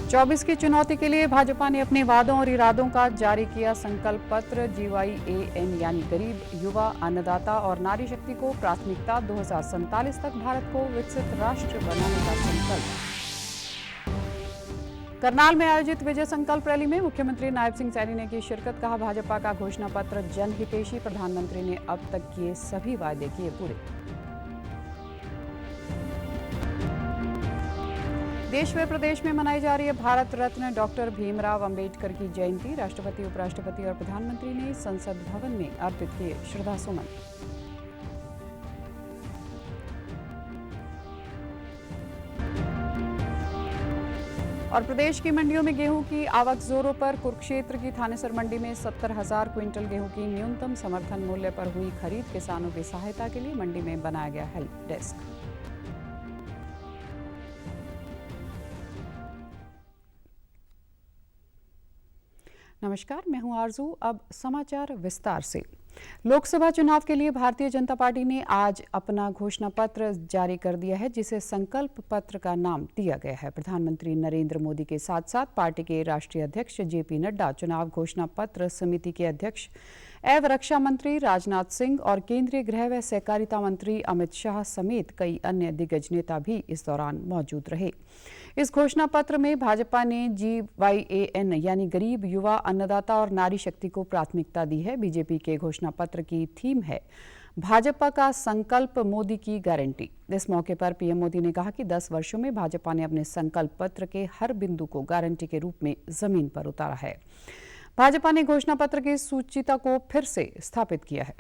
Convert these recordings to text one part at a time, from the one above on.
24 की चुनौती के लिए भाजपा ने अपने वादों और इरादों का जारी किया संकल्प पत्र। GYAN यानी गरीब, युवा, अन्नदाता और नारी शक्ति को प्राथमिकता। 2047 तक भारत को विकसित राष्ट्र बनाने का संकल्प। करनाल में आयोजित विजय संकल्प रैली में मुख्यमंत्री नायब सिंह सैनी ने की शिरकत। कहा, भाजपा का घोषणा पत्र जनहितैषी। प्रधानमंत्री ने अब तक किए सभी वायदे किए पूरे। देश व प्रदेश में मनाई जा रही है भारत रत्न डॉक्टर भीमराव अंबेडकर की जयंती। राष्ट्रपति, उपराष्ट्रपति और प्रधानमंत्री ने संसद भवन में अर्पित किए श्रद्धासुमन। और प्रदेश की मंडियों में गेहूं की आवक जोरों पर। कुरुक्षेत्र की थानेसर मंडी में 70,000 क्विंटल गेहूं की न्यूनतम समर्थन मूल्य पर हुई खरीद। किसानों की सहायता के लिए मंडी में बनाया गया हेल्प डेस्क। नमस्कार, मैं हूं आरजू। अब समाचार विस्तार से। लोकसभा चुनाव के लिए भारतीय जनता पार्टी ने आज अपना घोषणा पत्र जारी कर दिया है, जिसे संकल्प पत्र का नाम दिया गया है। प्रधानमंत्री नरेंद्र मोदी के साथ साथ पार्टी के राष्ट्रीय अध्यक्ष JP नड्डा, चुनाव घोषणा पत्र समिति के अध्यक्ष एवं रक्षा मंत्री राजनाथ सिंह और केंद्रीय गृह व सहकारिता मंत्री अमित शाह समेत कई अन्य दिग्गज नेता भी इस दौरान मौजूद रहे। इस घोषणा पत्र में भाजपा ने GYAN यानी गरीब, युवा, अन्नदाता और नारी शक्ति को प्राथमिकता दी है। बीजेपी के घोषणा पत्र की थीम है भाजपा का संकल्प, मोदी की गारंटी। इस मौके पर पीएम मोदी ने कहा कि 10 वर्षों में भाजपा ने अपने संकल्प पत्र के हर बिंदु को गारंटी के रूप में जमीन पर उतारा है। भाजपा ने घोषणा पत्र की सूचिता को फिर से स्थापित किया है।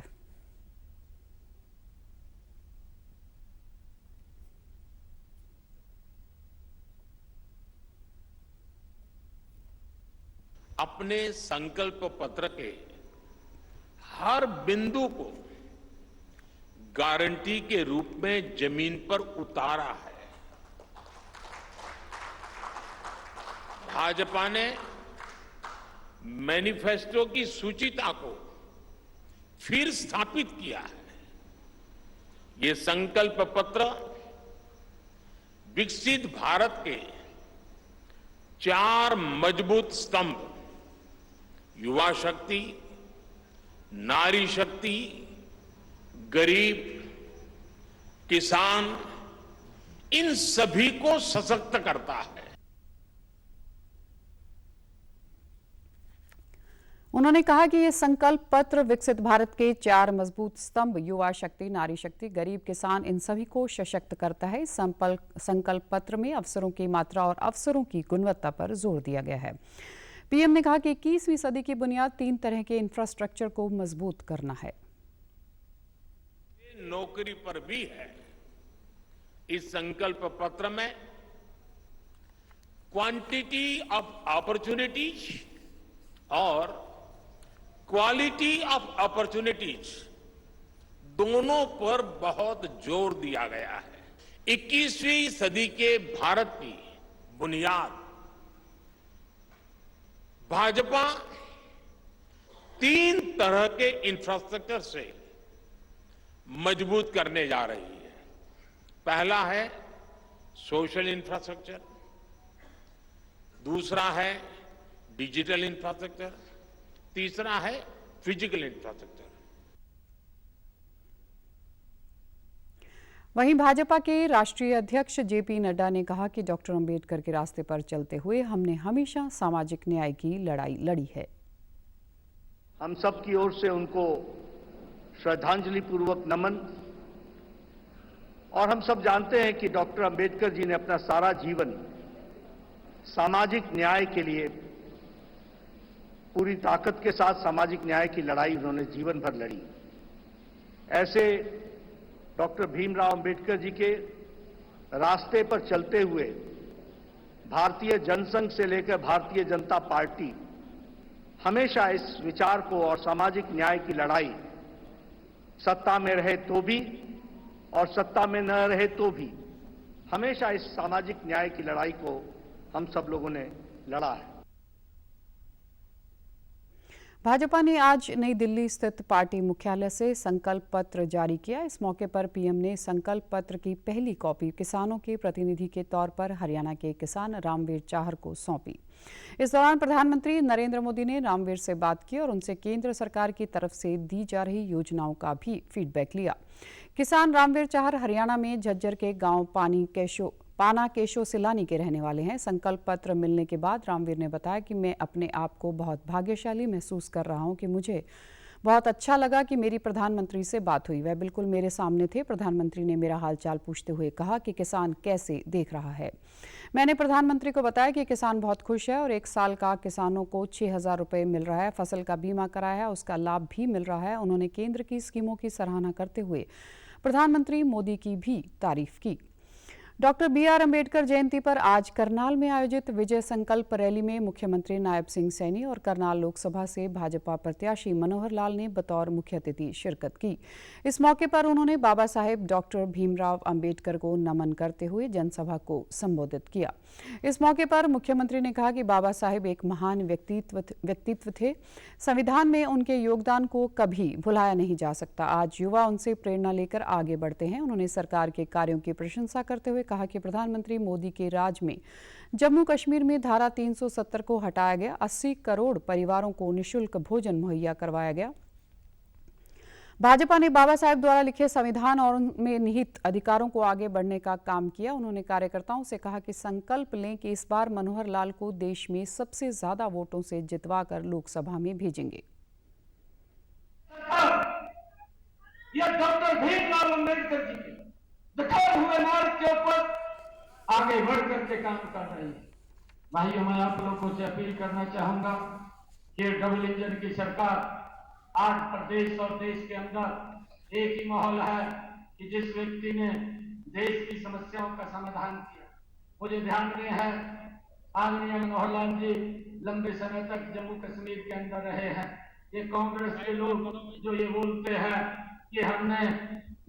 अपने संकल्प पत्र के हर बिंदु को गारंटी के रूप में जमीन पर उतारा है। भाजपा ने मैनिफेस्टो की सूचिता को फिर स्थापित किया है। ये संकल्प पत्र विकसित भारत के 4 मजबूत स्तंभ, युवा शक्ति, नारी शक्ति, गरीब, किसान, इन सभी को सशक्त करता है। उन्होंने कहा कि ये संकल्प पत्र विकसित भारत के 4 मजबूत स्तंभ, युवा शक्ति, नारी शक्ति, गरीब, किसान, इन सभी को सशक्त करता है। इस संकल्प पत्र में अवसरों की मात्रा और अवसरों की गुणवत्ता पर जोर दिया गया है। पीएम ने कहा कि 21वीं सदी की बुनियाद 3 तरह के इंफ्रास्ट्रक्चर को मजबूत करना है। नौकरी पर भी है। इस संकल्प पत्र में क्वांटिटी ऑफ अपॉर्चुनिटीज और क्वालिटी ऑफ अपॉर्चुनिटीज दोनों पर बहुत जोर दिया गया है। 21वीं सदी के भारत की बुनियाद भाजपा 3 तरह के इंफ्रास्ट्रक्चर से मजबूत करने जा रही है। पहला है सोशल इंफ्रास्ट्रक्चर, दूसरा है डिजिटल इंफ्रास्ट्रक्चर, तीसरा है फिजिकल इंफ्रास्ट्रक्चर। वहीं भाजपा के राष्ट्रीय अध्यक्ष JP नड्डा ने कहा कि डॉक्टर अंबेडकर के रास्ते पर चलते हुए हमने हमेशा सामाजिक न्याय की लड़ाई लड़ी है। हम सब की ओर से उनको श्रद्धांजलि पूर्वक नमन। और हम सब जानते हैं कि डॉक्टर अंबेडकर जी ने अपना सारा जीवन सामाजिक न्याय के लिए पूरी ताकत के साथ सामाजिक न्याय की लड़ाई उन्होंने जीवन भर लड़ी। ऐसे डॉक्टर भीमराव अंबेडकर जी के रास्ते पर चलते हुए भारतीय जनसंघ से लेकर भारतीय जनता पार्टी हमेशा इस विचार को और सामाजिक न्याय की लड़ाई सत्ता में रहे तो भी और सत्ता में न रहे तो भी हमेशा इस सामाजिक न्याय की लड़ाई को हम सब लोगों ने लड़ा है। भाजपा ने आज नई दिल्ली स्थित पार्टी मुख्यालय से संकल्प पत्र जारी किया। इस मौके पर पीएम ने संकल्प पत्र की पहली कॉपी किसानों के प्रतिनिधि के तौर पर हरियाणा के किसान रामवीर चाहर को सौंपी। इस दौरान प्रधानमंत्री नरेंद्र मोदी ने रामवीर से बात की और उनसे केंद्र सरकार की तरफ से दी जा रही योजनाओं का भी फीडबैक लिया। किसान रामवीर चाहर हरियाणा में झज्जर के गांव पाना केशो सिलानी के रहने वाले हैं। संकल्प पत्र मिलने के बाद रामवीर ने बताया कि मैं अपने आप को बहुत भाग्यशाली महसूस कर रहा हूं कि मुझे बहुत अच्छा लगा कि मेरी प्रधानमंत्री से बात हुई। वह बिल्कुल मेरे सामने थे। प्रधानमंत्री ने मेरा हालचाल पूछते हुए कहा कि किसान कैसे देख रहा है। मैंने प्रधानमंत्री को बताया कि किसान बहुत खुश है और 1 साल का किसानों को 6,000 रुपये मिल रहा है। फसल का बीमा कराया है, उसका लाभ भी मिल रहा है। उन्होंने केंद्र की स्कीमों की सराहना करते हुए प्रधानमंत्री मोदी की भी तारीफ की। डॉक्टर BR अम्बेडकर जयंती पर आज करनाल में आयोजित विजय संकल्प रैली में मुख्यमंत्री नायब सिंह सैनी और करनाल लोकसभा से भाजपा प्रत्याशी मनोहर लाल ने बतौर मुख्य अतिथि शिरकत की। इस मौके पर उन्होंने बाबा साहेब डॉक्टर भीमराव अम्बेडकर को नमन करते हुए जनसभा को संबोधित किया। इस मौके पर मुख्यमंत्री ने कहा कि बाबा साहेब एक महान व्यक्तित्व थे। संविधान में उनके योगदान को कभी भुलाया नहीं जा सकता। आज युवा उनसे प्रेरणा लेकर आगे बढ़ते हैं। उन्होंने सरकार के कार्यों की प्रशंसा करते हुए कहा कि प्रधानमंत्री मोदी के राज में जम्मू कश्मीर में धारा 370 को हटाया गया, 80 करोड़ परिवारों को निःशुल्क भोजन मुहैया करवाया गया। भाजपा ने बाबा साहेब द्वारा लिखे संविधान और उनमें निहित अधिकारों को आगे बढ़ने का काम किया। उन्होंने कार्यकर्ताओं से कहा कि संकल्प लें कि इस बार मनोहर लाल को देश में सबसे ज्यादा वोटों से जितवाकर लोकसभा में भेजेंगे। यह डॉक्टर भीमराव अम्बेडकर जी के दिखाए हुए मार्ग के ऊपर आगे बढ़ करके काम कर रही है। भाइयों, मैं आप लोगों से अपील करना चाहूंगा कि डबल इंजन की सरकार 8 प्रदेश और देश के अंदर एक ही माहौल है कि जिस व्यक्ति ने देश की समस्याओं का समाधान किया, मुझे ध्यान में है आदरणीय मनोहर लाल जी लंबे समय तक जम्मू कश्मीर के अंदर रहे हैं। ये कांग्रेस के लोग जो ये बोलते हैं कि हमने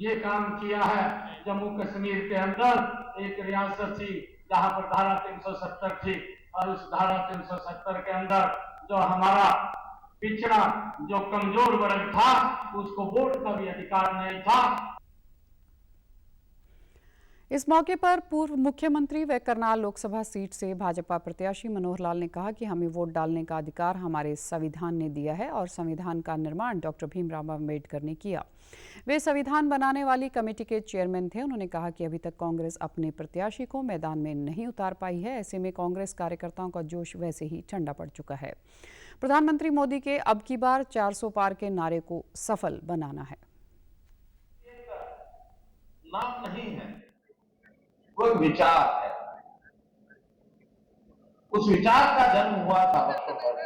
ये काम किया है, जम्मू कश्मीर के अंदर एक रियासत थी जहां पर धारा 370 थी और उस धारा 370 के अंदर जो हमारा पिछड़ा जो कमजोर वर्ग था उसको वोट का भी अधिकार नहीं था। इस मौके पर पूर्व मुख्यमंत्री व करनाल लोकसभा सीट से भाजपा प्रत्याशी मनोहर लाल ने कहा कि हमें वोट डालने का अधिकार हमारे संविधान ने दिया है और संविधान का निर्माण डॉक्टर भीमराव अम्बेडकर ने किया। वे संविधान बनाने वाली कमेटी के चेयरमैन थे। उन्होंने कहा कि अभी तक कांग्रेस अपने प्रत्याशी को मैदान में नहीं उतार पाई है। ऐसे में कांग्रेस कार्यकर्ताओं का जोश वैसे ही ठंडा पड़ चुका है। प्रधानमंत्री मोदी के अब की बार 400 पार के नारे को सफल बनाना है। नाम नहीं है, वो एक विचार है। उस विचार का जन्म हुआ था वर्षों पहले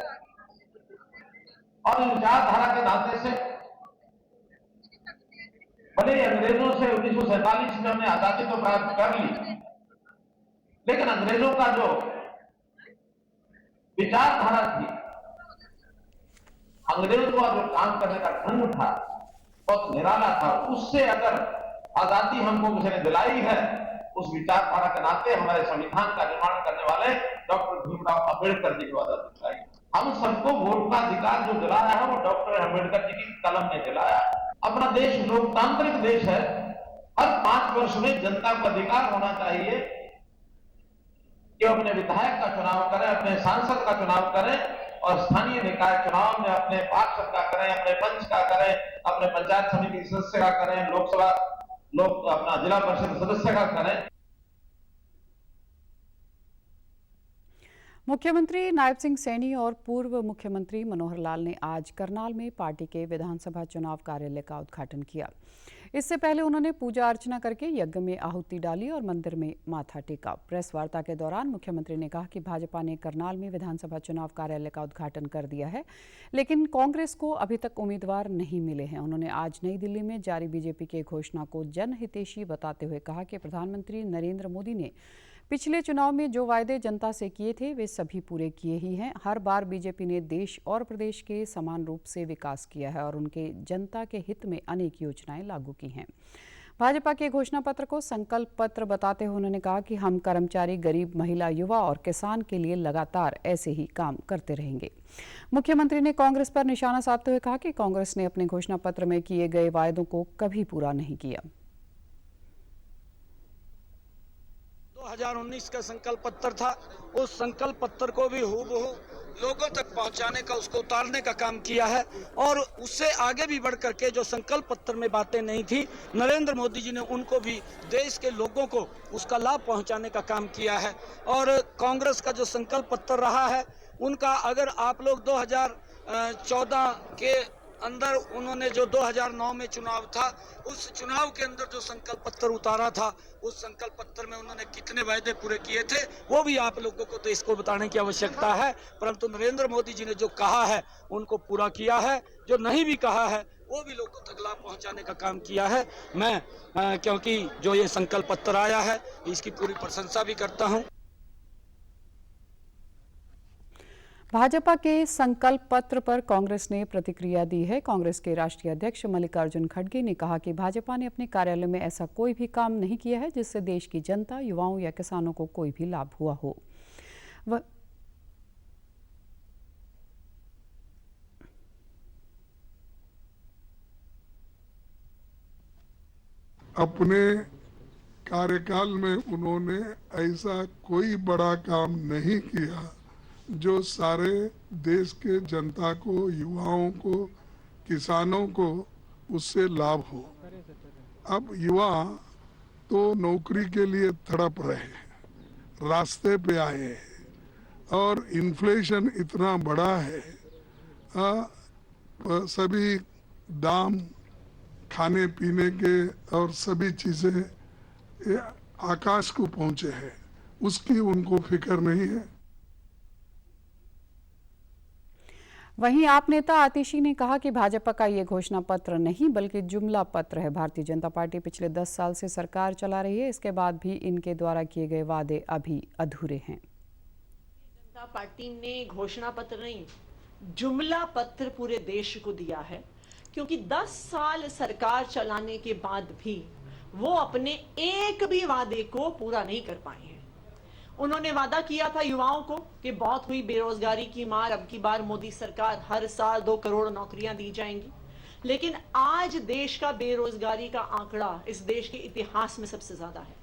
और इस विचारधारा के नाते से भले अंग्रेजों से 1947 में हमने आजादी तो प्राप्त कर ली, लेकिन अंग्रेजों का जो विचारधारा थी, अंग्रेजों का जो काम करने का ढंग था बहुत निराला था। उससे अगर आजादी हमको किसी ने दिलाई है, उस विचारधारा के नाते हमारे संविधान का निर्माण करने वाले डॉक्टर भीमराव अम्बेडकर जी को आजादी दिलाई। हम सबको वोट का अधिकार जो दिलाया है वो डॉक्टर अम्बेडकर जी की कलम ने दिलाया। अपना देश लोकतांत्रिक देश है। हर 5 वर्ष में जनता को अधिकार होना चाहिए कि अपने विधायक का चुनाव करें, अपने सांसद का चुनाव करें और स्थानीय निकाय चुनाव में अपने पार्षद का करें, अपने पंच का करें, अपने पंचायत समिति सदस्य का करें, लोकसभा अपना जिला परिषद सदस्य का करें। मुख्यमंत्री नायब सिंह सैनी और पूर्व मुख्यमंत्री मनोहर लाल ने आज करनाल में पार्टी के विधानसभा चुनाव कार्यालय का उद्घाटन किया। इससे पहले उन्होंने पूजा अर्चना करके यज्ञ में आहुति डाली और मंदिर में माथा टेका। प्रेस वार्ता के दौरान मुख्यमंत्री ने कहा कि भाजपा ने करनाल में विधानसभा चुनाव कार्यालय का उद्घाटन कर दिया है, लेकिन कांग्रेस को अभी तक उम्मीदवार नहीं मिले हैं। उन्होंने आज नई दिल्ली में जारी बीजेपी की घोषणा को जनहितैषी बताते हुए कहा कि प्रधानमंत्री नरेंद्र मोदी ने पिछले चुनाव में जो वायदे जनता से किए थे वे सभी पूरे किए ही हैं। हर बार बीजेपी ने देश और प्रदेश के समान रूप से विकास किया है और उनके जनता के हित में अनेक योजनाएं लागू की हैं। भाजपा के घोषणा पत्र को संकल्प पत्र बताते हुए उन्होंने कहा कि हम कर्मचारी, गरीब, महिला, युवा और किसान के लिए लगातार ऐसे ही काम करते रहेंगे। मुख्यमंत्री ने कांग्रेस पर निशाना साधते हुए कहा कि कांग्रेस ने अपने घोषणा पत्र में किए गए वायदों को कभी पूरा नहीं किया। 2019 का संकल्प पत्र था, उस संकल्प पत्र को भी हूबहू लोगों तक पहुंचाने का, उसको उतारने का काम किया है और उससे आगे भी बढ़ करके जो संकल्प पत्र में बातें नहीं थी, नरेंद्र मोदी जी ने उनको भी देश के लोगों को उसका लाभ पहुंचाने का काम किया है। और कांग्रेस का जो संकल्प पत्र रहा है उनका, अगर आप लोग 2014 के अंदर उन्होंने जो 2009 में चुनाव था, उस चुनाव के अंदर जो संकल्प पत्र उतारा था, उस संकल्प पत्र में उन्होंने कितने वायदे पूरे किए थे वो भी आप लोगों को देश को बताने की आवश्यकता है। परंतु नरेंद्र मोदी जी ने जो कहा है उनको पूरा किया है, जो नहीं भी कहा है वो भी लोगों तक लाभ पहुंचाने का काम किया है। मैं क्योंकि जो ये संकल्प पत्र आया है इसकी पूरी प्रशंसा भी करता हूँ। भाजपा के संकल्प पत्र पर कांग्रेस ने प्रतिक्रिया दी है। कांग्रेस के राष्ट्रीय अध्यक्ष मल्लिकार्जुन खड़गे ने कहा कि भाजपा ने अपने कार्यालय में ऐसा कोई भी काम नहीं किया है जिससे देश की जनता, युवाओं या किसानों को कोई भी लाभ हुआ हो। अपने कार्यकाल में उन्होंने ऐसा कोई बड़ा काम नहीं किया जो सारे देश के जनता को, युवाओं को, किसानों को उससे लाभ हो। अब युवा तो नौकरी के लिए तड़प रहे हैं, रास्ते पे आए हैं और इन्फ्लेशन इतना बड़ा है, सभी दाम खाने पीने के और सभी चीजें आकाश को पहुंचे हैं, उसकी उनको फिक्र नहीं है। वहीं आप नेता आतिशी ने कहा कि भाजपा का ये घोषणा पत्र नहीं बल्कि जुमला पत्र है। भारतीय जनता पार्टी पिछले 10 साल से सरकार चला रही है, इसके बाद भी इनके द्वारा किए गए वादे अभी अधूरे हैं। जनता पार्टी ने घोषणा पत्र नहीं, जुमला पत्र पूरे देश को दिया है, क्योंकि 10 साल सरकार चलाने के बाद भी वो अपने एक भी वादे को पूरा नहीं कर पाए हैं। उन्होंने वादा किया था युवाओं को कि बहुत हुई बेरोजगारी की मार, अब की बार मोदी सरकार हर साल 2 करोड़ नौकरियां दी जाएंगी, लेकिन आज देश का बेरोजगारी का आंकड़ा इस देश के इतिहास में सबसे ज्यादा है।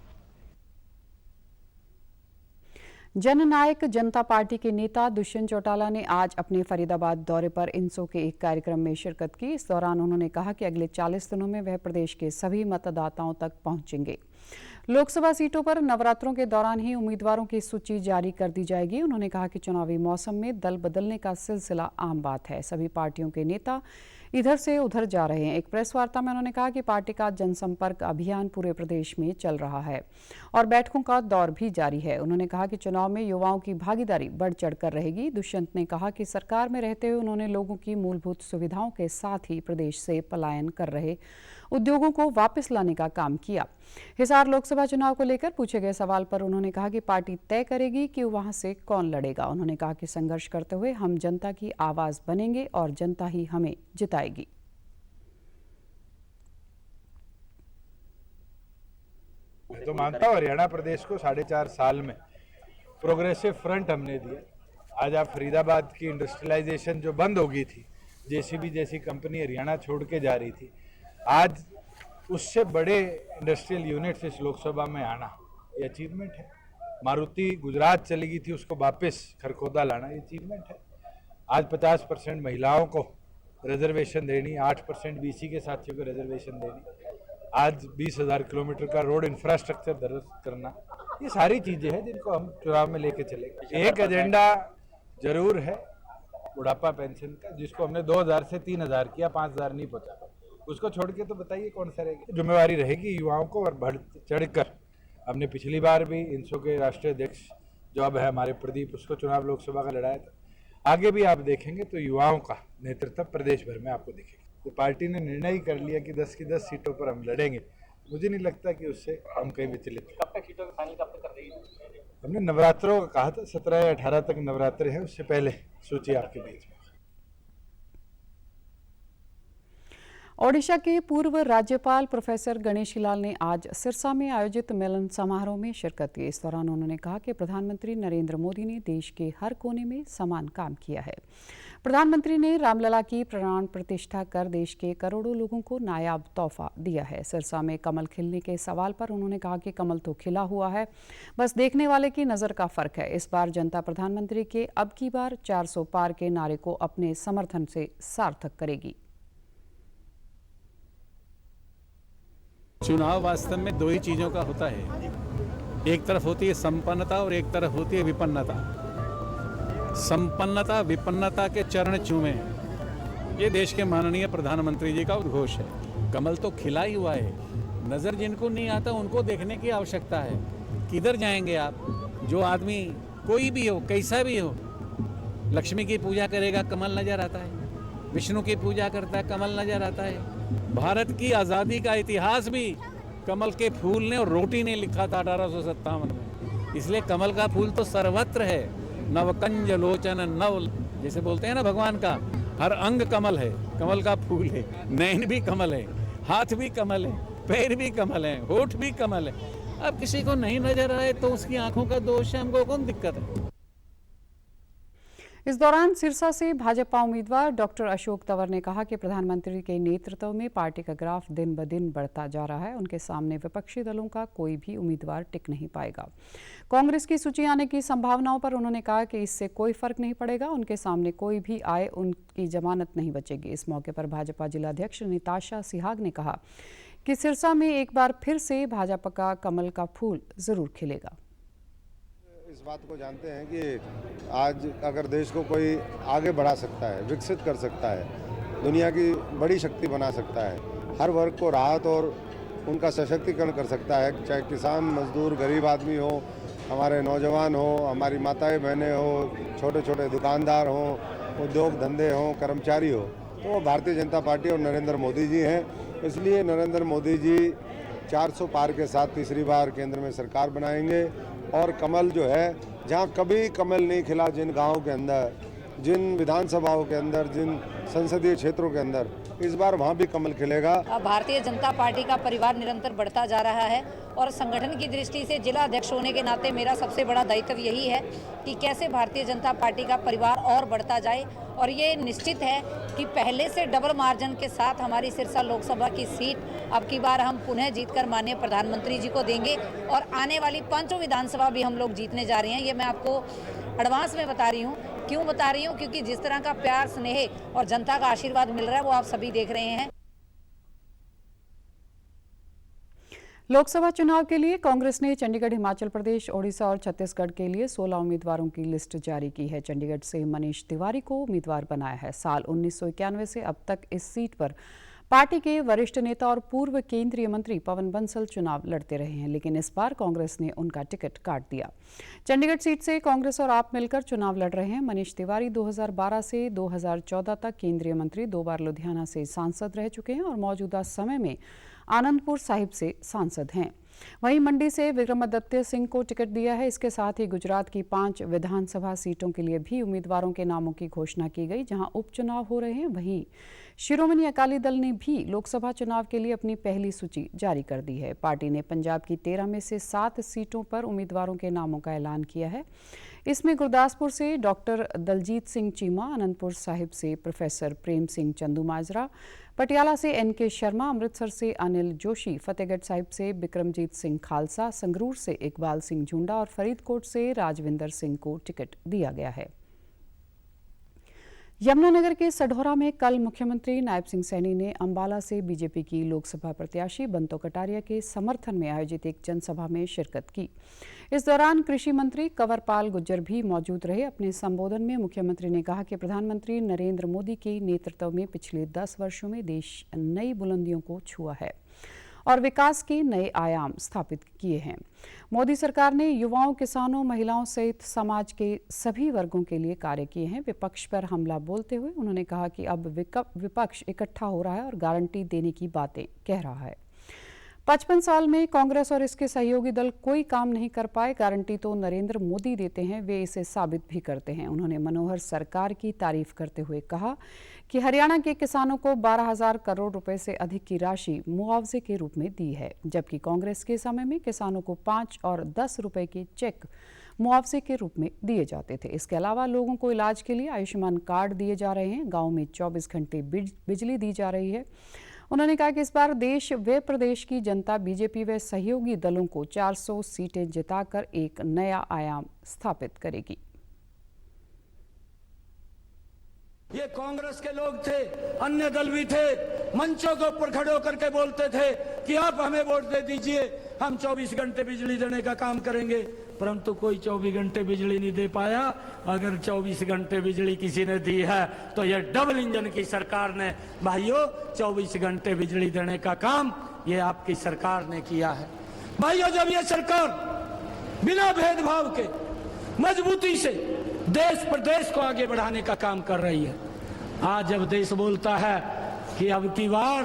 जननायक जनता पार्टी के नेता दुष्यंत चौटाला ने आज अपने फरीदाबाद दौरे पर इंसो के एक कार्यक्रम में शिरकत की। इस दौरान उन्होंने कहा कि अगले 40 दिनों में वह प्रदेश के सभी मतदाताओं तक पहुंचेंगे। लोकसभा सीटों पर नवरात्रों के दौरान ही उम्मीदवारों की सूची जारी कर दी जाएगी। उन्होंने कहा कि चुनावी मौसम में दल बदलने का सिलसिला आम बात है, सभी पार्टियों के नेता इधर से उधर जा रहे हैं। एक प्रेस वार्ता में उन्होंने कहा कि पार्टी का जनसंपर्क अभियान पूरे प्रदेश में चल रहा है और बैठकों का दौर भी जारी है। उन्होंने कहा कि चुनाव में युवाओं की भागीदारी बढ़ चढ़कर रहेगी। दुष्यंत ने कहा कि सरकार में रहते हुए उन्होंने लोगों की मूलभूत सुविधाओं के साथ ही प्रदेश से पलायन कर रहे उद्योगों को वापस लाने का काम किया। हिसार लोकसभा चुनाव को लेकर पूछे गए सवाल पर उन्होंने कहा कि पार्टी तय करेगी कि वहां से कौन लड़ेगा। उन्होंने कहा कि संघर्ष करते हुए हम जनता की आवाज बनेंगे और जनता ही हमें जिताएगी। मैं तो मानता हूँ हरियाणा प्रदेश को 4.5 साल में प्रोग्रेसिव फ्रंट हमने दिया। आज आप फरीदाबाद की इंडस्ट्रियलाइजेशन जो बंद हो गई थी, जेसीबी जैसी कंपनी हरियाणा छोड़ के जा रही थी, आज उससे बड़े इंडस्ट्रियल यूनिट्स इस लोकसभा में आना ये अचीवमेंट है। मारुति गुजरात चली गई थी, उसको वापस खरखोदा लाना ये अचीवमेंट है। आज 50% महिलाओं को रिजर्वेशन देनी, 8% बीसी के साथियों को रिजर्वेशन देनी, आज 20,000 किलोमीटर का रोड इंफ्रास्ट्रक्चर दुरुस्त करना, ये सारी चीजें हैं जिनको हम चुनाव में लेके चलेंगे। एक एजेंडा जरूर है बुढ़ापा पेंशन का, जिसको हमने 2,000 से 3,000 किया, 5,000 नहीं पहुंचा। उसको छोड़ के तो बताइए कौन सा रहेगी। जिम्मेवारी रहेगी युवाओं को और बढ़ चढ़कर। हमने पिछली बार भी इंसो के राष्ट्रीय अध्यक्ष जो अब है हमारे प्रदीप, उसको चुनाव लोकसभा का लड़ाया था। आगे भी आप देखेंगे तो युवाओं का नेतृत्व प्रदेश भर में आपको दिखेगा। तो पार्टी ने निर्णय ही कर लिया कि 10 की 10 सीटों पर हम लड़ेंगे। मुझे नहीं लगता कि उससे हम कहीं विचलित हैं। कब तक सीटों का फाइनल कब तक कर देगी? हमने नवरात्रों का कहा था, 17 या 18 तक नवरात्रे हैं, उससे पहले सूची आपके बीच में। ओडिशा के पूर्व राज्यपाल प्रोफेसर गणेशी लाल ने आज सिरसा में आयोजित मिलन समारोह में शिरकत की। इस दौरान उन्होंने कहा कि प्रधानमंत्री नरेंद्र मोदी ने देश के हर कोने में समान काम किया है। प्रधानमंत्री ने रामलला की प्राण प्रतिष्ठा कर देश के करोड़ों लोगों को नायाब तोहफा दिया है। सिरसा में कमल खिलने के सवाल पर उन्होंने कहा कि कमल तो खिला हुआ है, बस देखने वाले की नज़र का फर्क है। इस बार जनता प्रधानमंत्री के अब की बार 400 पार के नारे को अपने समर्थन से सार्थक करेगी। चुनाव वास्तव में दो ही चीज़ों का होता है, एक तरफ होती है संपन्नता और एक तरफ होती है विपन्नता। संपन्नता विपन्नता के चरण चूमे, ये देश के माननीय प्रधानमंत्री जी का उद्घोष है। कमल तो खिला ही हुआ है, नज़र जिनको नहीं आता उनको देखने की आवश्यकता है। किधर जाएंगे आप? जो आदमी कोई भी हो, कैसा भी हो, लक्ष्मी की पूजा करेगा कमल नजर आता है, विष्णु की पूजा करता है कमल नजर आता है। भारत की आज़ादी का इतिहास भी कमल के फूल ने और रोटी ने लिखा था 1857 में। इसलिए कमल का फूल तो सर्वत्र है। नवकंज लोचन नव, जैसे बोलते हैं ना भगवान का, हर अंग कमल है, कमल का फूल है। नैन भी कमल है, हाथ भी कमल है, पैर भी कमल है, होठ भी कमल है। अब किसी को नहीं नजर आए तो उसकी आंखों का दोष है, हमको कौन दिक्कत है। इस दौरान सिरसा से भाजपा उम्मीदवार डॉक्टर अशोक तंवर ने कहा कि प्रधानमंत्री के नेतृत्व में पार्टी का ग्राफ दिन ब दिन बढ़ता जा रहा है। उनके सामने विपक्षी दलों का कोई भी उम्मीदवार टिक नहीं पाएगा। कांग्रेस की सूची आने की संभावनाओं पर उन्होंने कहा कि इससे कोई फर्क नहीं पड़ेगा, उनके सामने कोई भी आए उनकी जमानत नहीं बचेगी। इस मौके पर भाजपा जिलाध्यक्ष निताशा सिहाग ने कहा कि सिरसा में एक बार फिर से भाजपा का कमल का फूल जरूर खिलेगा। इस बात को जानते हैं कि आज अगर देश को कोई आगे बढ़ा सकता है, विकसित कर सकता है, दुनिया की बड़ी शक्ति बना सकता है, हर वर्ग को राहत और उनका सशक्तिकरण कर सकता है, चाहे किसान, मजदूर, गरीब आदमी हो, हमारे नौजवान हो, हमारी माताएं बहनें हो, छोटे छोटे दुकानदार हो, उद्योग धंधे हो, कर्मचारी हो, तो वो भारतीय जनता पार्टी और नरेंद्र मोदी जी हैं। इसलिए नरेंद्र मोदी जी 400 पार के साथ तीसरी बार केंद्र में सरकार बनाएंगे और कमल जो है, जहाँ कभी कमल नहीं खिला, जिन गाँव के अंदर, जिन विधानसभाओं के अंदर, जिन संसदीय क्षेत्रों के अंदर, इस बार वहाँ भी कमल खिलेगा। भारतीय जनता पार्टी का परिवार निरंतर बढ़ता जा रहा है और संगठन की दृष्टि से जिला अध्यक्ष होने के नाते मेरा सबसे बड़ा दायित्व यही है कि कैसे भारतीय जनता पार्टी का परिवार और बढ़ता जाए। और ये निश्चित है कि पहले से डबल मार्जिन के साथ हमारी सिरसा लोकसभा की सीट अब की बार हम पुनः जीतकर माननीय प्रधानमंत्री जी को देंगे और आने वाली 5 विधानसभा भी हम लोग जीतने जा रहे हैं। ये मैं आपको एडवांस में बता रही हूँ। क्यों बता रही हूँ? क्योंकि जिस तरह का प्यार, स्नेह और जनता का आशीर्वाद मिल रहा है वो आप सभी देख रहे हैं। लोकसभा चुनाव के लिए कांग्रेस ने चंडीगढ़, हिमाचल प्रदेश, ओडिशा और छत्तीसगढ़ के लिए 16 उम्मीदवारों की लिस्ट जारी की है। चंडीगढ़ से मनीष तिवारी को उम्मीदवार बनाया है। साल 1991 से अब तक इस सीट पर पार्टी के वरिष्ठ नेता और पूर्व केंद्रीय मंत्री पवन बंसल चुनाव लड़ते रहे हैं, लेकिन इस बार कांग्रेस ने उनका टिकट काट दिया। चंडीगढ़ सीट से कांग्रेस और आप मिलकर चुनाव लड़ रहे हैं। मनीष तिवारी 2012 से 2014 तक केंद्रीय मंत्री, 2 बार लुधियाना से सांसद रह चुके हैं और मौजूदा समय में आनंदपुर साहिब से सांसद हैं। वहीं मंडी से विक्रमादित्य सिंह को टिकट दिया है। इसके साथ ही गुजरात की 5 विधानसभा सीटों के लिए भी उम्मीदवारों के नामों की घोषणा की गई, जहां उपचुनाव हो रहे हैं। वहीं शिरोमणि अकाली दल ने भी लोकसभा चुनाव के लिए अपनी पहली सूची जारी कर दी है। पार्टी ने पंजाब की 13 में से 7 सीटों पर उम्मीदवारों के नामों का ऐलान किया है। इसमें गुरदासपुर से डॉक्टर दलजीत सिंह चीमा, आनंदपुर साहिब से प्रोफेसर प्रेम सिंह चंदूमाजरा, पटियाला से NK शर्मा, अमृतसर से अनिल जोशी, फतेहगढ़ साहिब से बिक्रमजीत सिंह खालसा, संगरूर से इकबाल सिंह झुंडा और फरीदकोट से राजविंदर सिंह को टिकट दिया गया है। यमुनानगर के सढौरा में कल मुख्यमंत्री नायब सिंह सैनी ने अंबाला से बीजेपी की लोकसभा प्रत्याशी बंतो कटारिया के समर्थन में आयोजित एक जनसभा में शिरकत की। इस दौरान कृषि मंत्री कंवरपाल गुर्जर भी मौजूद रहे। अपने संबोधन में मुख्यमंत्री ने कहा कि प्रधानमंत्री नरेंद्र मोदी के नेतृत्व में पिछले 10 वर्षों में देश नई बुलंदियों को छुआ है और विकास के नए आयाम स्थापित किए हैं। मोदी सरकार ने युवाओं, किसानों, महिलाओं सहित समाज के सभी वर्गों के लिए कार्य किए हैं। विपक्ष पर हमला बोलते हुए उन्होंने कहा कि अब विपक्ष इकट्ठा हो रहा है और गारंटी देने की बातें कह रहा है। 55 साल में कांग्रेस और इसके सहयोगी दल कोई काम नहीं कर पाए, गारंटी तो नरेंद्र मोदी देते हैं, वे इसे साबित भी करते हैं। उन्होंने मनोहर सरकार की तारीफ करते हुए कहा कि हरियाणा के किसानों को 12,000 करोड़ रुपए से अधिक की राशि मुआवजे के रूप में दी है, जबकि कांग्रेस के समय में किसानों को 5 और 10 रुपए के चेक मुआवजे के रूप में दिए जाते थे। इसके अलावा लोगों को इलाज के लिए आयुष्मान कार्ड दिए जा रहे हैं, गाँव में 24 घंटे बिजली दी जा रही है। उन्होंने कहा कि इस बार देश व प्रदेश की जनता बीजेपी व सहयोगी दलों को 400 सीटें जिताकर एक नया आयाम स्थापित करेगी। ये कांग्रेस के लोग थे, अन्य दल भी थे, मंचों के ऊपर खड़े होकर के बोलते थे कि आप हमें वोट दे दीजिए, हम 24 घंटे बिजली देने का काम करेंगे, परंतु कोई 24 घंटे बिजली नहीं दे पाया। अगर 24 घंटे बिजली किसी ने दी है तो ये डबल इंजन की सरकार ने, भाइयों 24 घंटे बिजली देने का काम ये आपकी सरकार ने किया है। भाइयों, जब ये सरकार बिना भेदभाव के मजबूती से देश प्रदेश को आगे बढ़ाने का काम कर रही है, आज जब देश बोलता है कि अब की बार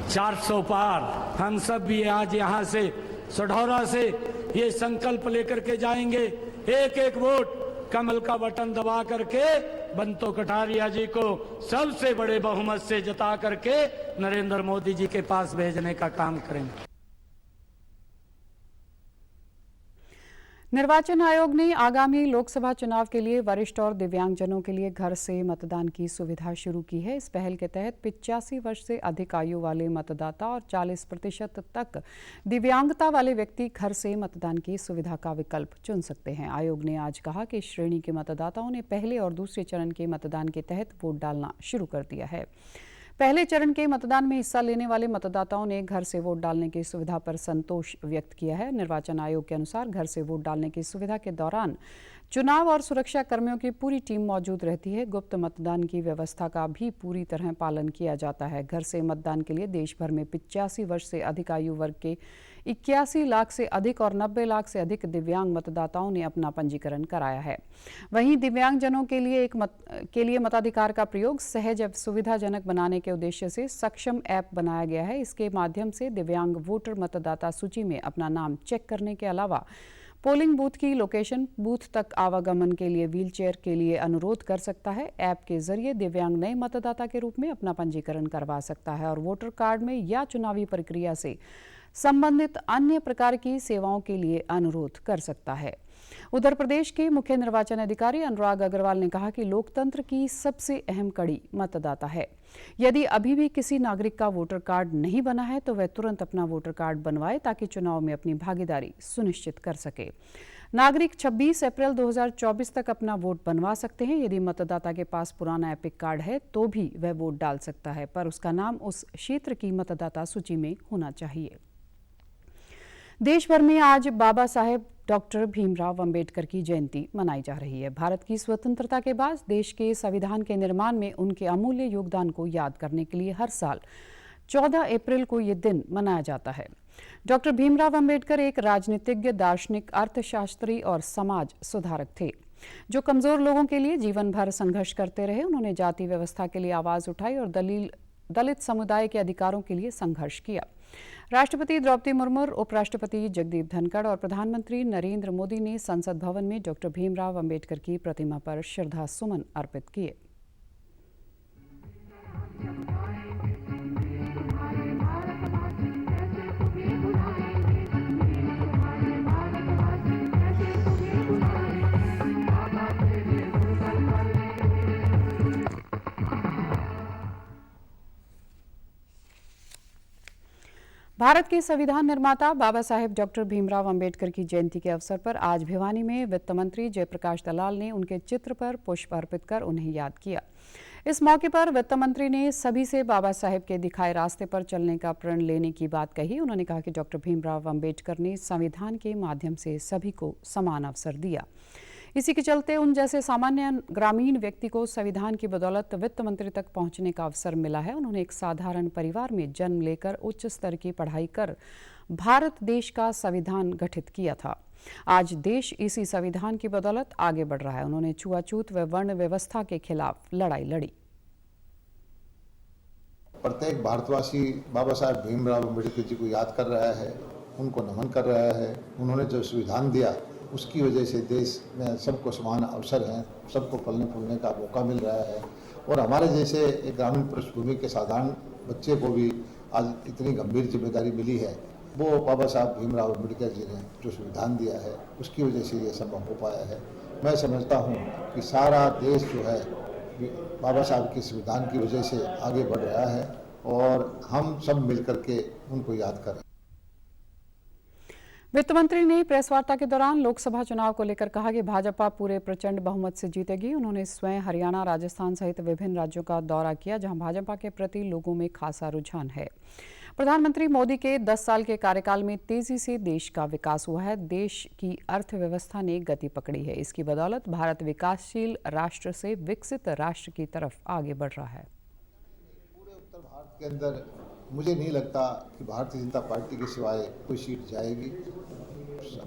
400 पार, हम सब भी आज यहाँ से सढौरा से ये संकल्प लेकर के जाएंगे, एक एक वोट कमल का बटन दबा करके बंतो कटारिया जी को सबसे बड़े बहुमत से जिता करके नरेंद्र मोदी जी के पास भेजने का काम करेंगे। निर्वाचन आयोग ने आगामी लोकसभा चुनाव के लिए वरिष्ठ और दिव्यांगजनों के लिए घर से मतदान की सुविधा शुरू की है। इस पहल के तहत 85 वर्ष से अधिक आयु वाले मतदाता और 40% तक दिव्यांगता वाले व्यक्ति घर से मतदान की सुविधा का विकल्प चुन सकते हैं। आयोग ने आज कहा कि इस श्रेणी के मतदाताओं ने पहले और दूसरे चरण के मतदान के तहत वोट डालना शुरू कर दिया है। पहले चरण के मतदान में हिस्सा लेने वाले मतदाताओं ने घर से वोट डालने की सुविधा पर संतोष व्यक्त किया है। निर्वाचन आयोग के अनुसार घर से वोट डालने की सुविधा के दौरान चुनाव और सुरक्षा कर्मियों की पूरी टीम मौजूद रहती है। गुप्त मतदान की व्यवस्था का भी पूरी तरह पालन किया जाता है। घर से मतदान के लिए देश भर में 85 वर्ष से अधिक आयु वर्ग के 81 लाख से अधिक और 90 लाख से अधिक दिव्यांग मतदाताओं ने अपना पंजीकरण कराया है। वहीं दिव्यांगजनों के लिए मताधिकार का प्रयोग सहज एवं सुविधाजनक बनाने के उद्देश्य से सक्षम ऐप बनाया गया है। इसके माध्यम से दिव्यांग वोटर मतदाता सूची में अपना नाम चेक करने के अलावा पोलिंग बूथ की लोकेशन, बूथ तक आवागमन के लिए व्हीलचेयर के लिए अनुरोध कर सकता है। ऐप के जरिए दिव्यांग नए मतदाता के रूप में अपना पंजीकरण करवा सकता है और वोटर कार्ड में या चुनावी प्रक्रिया से संबंधित अन्य प्रकार की सेवाओं के लिए अनुरोध कर सकता है। उधर प्रदेश के मुख्य निर्वाचन अधिकारी अनुराग अग्रवाल ने कहा कि लोकतंत्र की सबसे अहम कड़ी मतदाता है। यदि अभी भी किसी नागरिक का वोटर कार्ड नहीं बना है तो वह तुरंत अपना वोटर कार्ड बनवाए ताकि चुनाव में अपनी भागीदारी सुनिश्चित कर सके। नागरिक 26 अप्रैल 2024 तक अपना वोट बनवा सकते हैं। यदि मतदाता के पास पुराना एपिक कार्ड है तो भी वह वोट डाल सकता है, पर उसका नाम उस क्षेत्र की मतदाता सूची में होना चाहिए। देश भर में आज बाबा साहेब डॉक्टर भीमराव अंबेडकर की जयंती मनाई जा रही है। भारत की स्वतंत्रता के बाद देश के संविधान के निर्माण में उनके अमूल्य योगदान को याद करने के लिए हर साल 14 अप्रैल को ये दिन मनाया जाता है। डॉक्टर भीमराव अंबेडकर एक राजनीतिज्ञ, दार्शनिक, अर्थशास्त्री और समाज सुधारक थे जो कमजोर लोगों के लिए जीवन भर संघर्ष करते रहे। उन्होंने जाति व्यवस्था के लिए आवाज उठाई और दलित समुदाय के अधिकारों के लिए संघर्ष किया। राष्ट्रपति द्रौपदी मुर्मू, उपराष्ट्रपति जगदीप धनखड़ और प्रधानमंत्री नरेंद्र मोदी ने संसद भवन में डॉक्टर भीमराव अंबेडकर की प्रतिमा पर श्रद्धा सुमन अर्पित किए। भारत के संविधान निर्माता बाबा साहेब डॉक्टर भीमराव अंबेडकर की जयंती के अवसर पर आज भिवानी में वित्त मंत्री जयप्रकाश दलाल ने उनके चित्र पर पुष्प अर्पित कर उन्हें याद किया। इस मौके पर वित्त मंत्री ने सभी से बाबा साहेब के दिखाए रास्ते पर चलने का प्रण लेने की बात कही। उन्होंने कहा कि डॉक्टर भीमराव अंबेडकर ने संविधान के माध्यम से सभी को समान अवसर दिया। इसी के चलते उन जैसे सामान्य ग्रामीण व्यक्ति को संविधान की बदौलत वित्त मंत्री तक पहुंचने का अवसर मिला है। उन्होंने एक साधारण परिवार में जन्म लेकर उच्च स्तर की पढ़ाई कर भारत देश का संविधान गठित किया था। आज देश इसी संविधान की बदौलत आगे बढ़ रहा है। उन्होंने छुआछूत व वर्ण व्यवस्था के खिलाफ लड़ाई लड़ी। प्रत्येक भारतवासी बाबा साहब भीमराव अम्बेडकर जी को याद कर रहा है, उनको नमन कर रहा है। उन्होंने जो संविधान दिया उसकी वजह से देश में सबको समान अवसर हैं, सबको पलने फूलने का मौका मिल रहा है। और हमारे जैसे एक ग्रामीण पृष्ठभूमि के साधारण बच्चे को भी आज इतनी गंभीर जिम्मेदारी मिली है, वो बाबा साहब भीमराव अम्बेडकर जी ने जो संविधान दिया है उसकी वजह से ये संभव हो पाया है। मैं समझता हूँ कि सारा देश जो है बाबा साहब के संविधान की वजह से आगे बढ़ रहा है और हम सब मिलकर के उनको याद करें। वित्त मंत्री ने प्रेस वार्ता के दौरान लोकसभा चुनाव को लेकर कहा कि भाजपा पूरे प्रचंड बहुमत से जीतेगी। उन्होंने स्वयं हरियाणा, राजस्थान सहित विभिन्न राज्यों का दौरा किया जहां भाजपा के प्रति लोगों में खासा रुझान है। प्रधानमंत्री मोदी के 10 साल के कार्यकाल में तेजी से देश का विकास हुआ है। देश की अर्थव्यवस्था ने गति पकड़ी है। इसकी बदौलत भारत विकासशील राष्ट्र से विकसित राष्ट्र की तरफ आगे बढ़ रहा है। पूरे उत्तर भारत के अंदर मुझे नहीं लगता कि भारतीय जनता पार्टी के सिवाय कोई सीट जाएगी।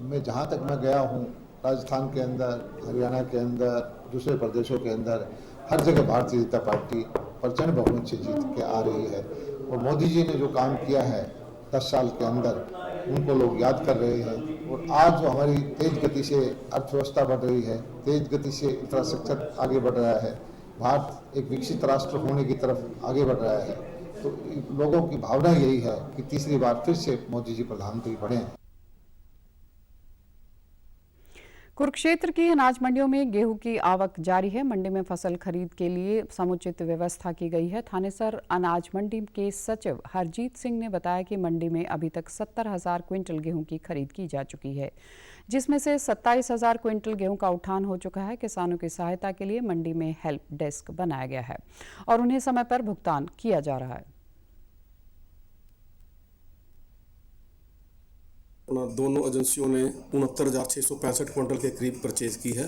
मैं जहाँ तक मैं गया हूँ, राजस्थान के अंदर, हरियाणा के अंदर, दूसरे प्रदेशों के अंदर, हर जगह भारतीय जनता पार्टी प्रचंड बहुमत से जीत के आ रही है। और मोदी जी ने जो काम किया है 10 साल के अंदर, उनको लोग याद कर रहे हैं। और आज जो हमारी तेज गति से अर्थव्यवस्था बढ़ रही है, तेज गति से इंफ्रास्ट्रक्चर आगे बढ़ रहा है, भारत एक विकसित राष्ट्र होने की तरफ आगे बढ़ रहा है, तो लोगों की भावना यही है कि तीसरी बार फिर से मोदी जी प्रधानमंत्री बने। कुरुक्षेत्र की अनाज मंडियों में गेहूं की आवक जारी है। मंडी में फसल खरीद के लिए समुचित व्यवस्था की गई है। थानेसर अनाज मंडी के सचिव हरजीत सिंह ने बताया कि मंडी में अभी तक 70,000 क्विंटल गेहूं की खरीद की जा चुकी है, जिसमें से 27,000 क्विंटल गेहूं का उठान हो चुका है। किसानों की सहायता के लिए मंडी में हेल्प डेस्क बनाया गया है और उन्हें समय पर भुगतान किया जा रहा है। दोनों एजेंसियों ने 69,665 क्विंटल के करीब परचेज की है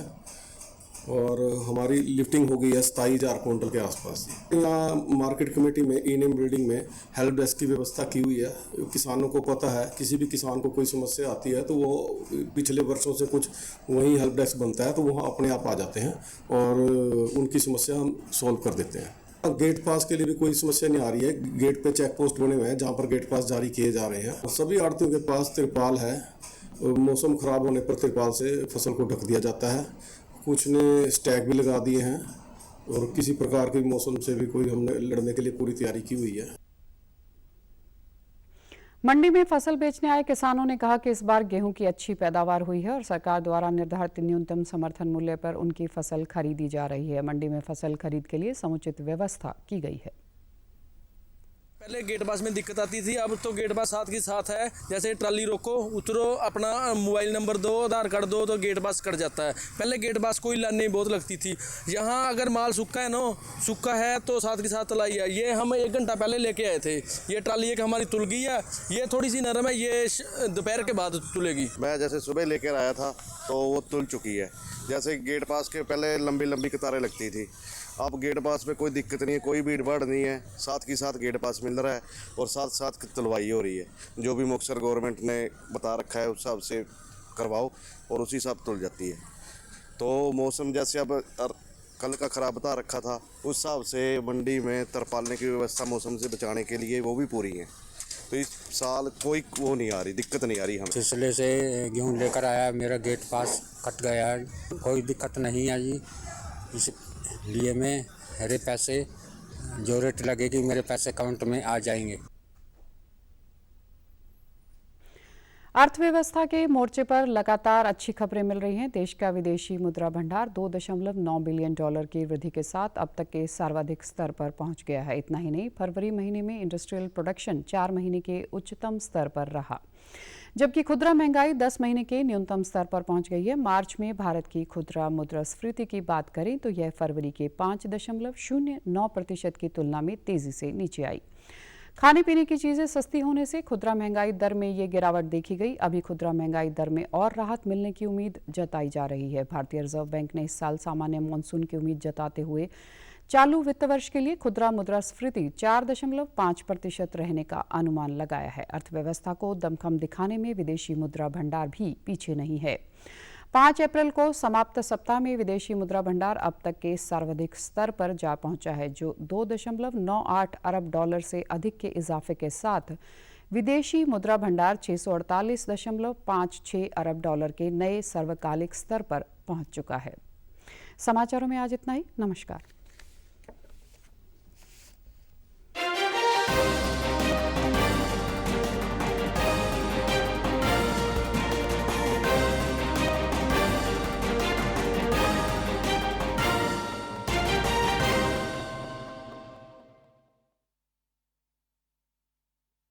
और हमारी लिफ्टिंग हो गई है 27,000 क्विंटल के आसपास। यहाँ मार्केट कमेटी में ई-नेम बिल्डिंग में हेल्प डेस्क की व्यवस्था की हुई है। किसानों को पता है, किसी भी किसान को कोई समस्या आती है तो वो पिछले वर्षों से कुछ वहीं हेल्प डेस्क बनता है तो वहाँ अपने आप आ जाते हैं और उनकी समस्या हम सॉल्व कर देते हैं। गेट पास के लिए भी कोई समस्या नहीं आ रही है। गेट पे चेक पोस्ट बने हुए हैं जहाँ पर गेट पास जारी किए जा रहे हैं। सभी आड़तियों के पास तिरपाल है। मौसम खराब होने पर तिरपाल से फसल को ढक दिया जाता है। कुछ ने स्टैग भी लगा दिए हैं और किसी प्रकार के मौसम से भी कोई हमने लड़ने के लिए पूरी तैयारी की हुई है। मंडी में फसल बेचने आए किसानों ने कहा कि इस बार गेहूं की अच्छी पैदावार हुई है और सरकार द्वारा निर्धारित न्यूनतम समर्थन मूल्य पर उनकी फसल खरीदी जा रही है। मंडी में फसल खरीद के लिए समुचित व्यवस्था की गई है। पहले गेट पास में दिक्कत आती थी, अब तो गेट पास साथ के साथ है। जैसे ट्राली रोको, उतरो, अपना मोबाइल नंबर दो, आधार कार्ड दो तो गेट पास कट जाता है। पहले गेट पास कोई लाइन बहुत लगती थी। यहाँ अगर माल सूखा है ना, सूखा है तो साथ के साथ तलाई है। ये हम 1 घंटा पहले लेके आए थे। ये ट्राली एक हमारी तुल गई है, ये थोड़ी सी नरम है, ये दोपहर के बाद तुलेगी। मैं जैसे सुबह लेकर आया था तो वो तुल चुकी है। जैसे गेट पास के पहले लंबी लंबी कतारें लगती थी, अब गेट पास में कोई दिक्कत नहीं है, कोई भीड़ भाड़ नहीं है। साथ के साथ गेट पास मिल रहा है और साथ साथ तुलवाई हो रही है। जो भी मुक्तसर गवर्नमेंट ने बता रखा है उस हिसाब से करवाओ और उसी हिसाब तुल जाती है। तो मौसम जैसे अब कल का ख़राब बता रखा था, उस हिसाब से मंडी में तरपालने की व्यवस्था मौसम से बचाने के लिए वो भी पूरी है। तो इस साल कोई वो नहीं आ रही, दिक्कत नहीं आ रही। हम सिलसिले से गेहूँ लेकर आया, मेरा गेट पास कट गया है, कोई दिक्कत नहीं आई। इस लिए मेरे पैसे जो रेट लगेगी मेरे पैसे अकाउंट में आ जाएंगे। अर्थव्यवस्था के मोर्चे पर लगातार अच्छी खबरें मिल रही हैं। देश का विदेशी मुद्रा भंडार $2.9 बिलियन की वृद्धि के साथ अब तक के सर्वाधिक स्तर पर पहुंच गया है। इतना ही नहीं, फरवरी महीने में इंडस्ट्रियल प्रोडक्शन 4 महीने के उच्चतम स्तर पर रहा, जबकि खुदरा महंगाई 10 महीने के न्यूनतम स्तर पर पहुंच गई है। मार्च में भारत की खुदरा मुद्रास्फीति की बात करें तो यह फरवरी के 5.09% की तुलना में तेजी से नीचे आई। खाने पीने की चीज़ें सस्ती होने से खुदरा महंगाई दर में ये गिरावट देखी गई। अभी खुदरा महंगाई दर में और राहत मिलने की उम्मीद जताई जा रही है। भारतीय रिजर्व बैंक ने इस साल सामान्य मानसून की उम्मीद जताते हुए चालू वित्त वर्ष के लिए खुदरा मुद्रास्फीति 4.5% रहने का अनुमान लगाया है। अर्थव्यवस्था को दमखम दिखाने में विदेशी मुद्रा भंडार भी पीछे नहीं है। 5 अप्रैल को समाप्त सप्ताह में विदेशी मुद्रा भंडार अब तक के सर्वाधिक स्तर पर जा पहुंचा है, जो 2.98 अरब डॉलर से अधिक के इजाफे के साथ विदेशी मुद्रा भंडार 648.56 अरब डॉलर के नए सर्वकालिक स्तर पर पहुंच चुका है। समाचारों में आज इतना ही। नमस्कार।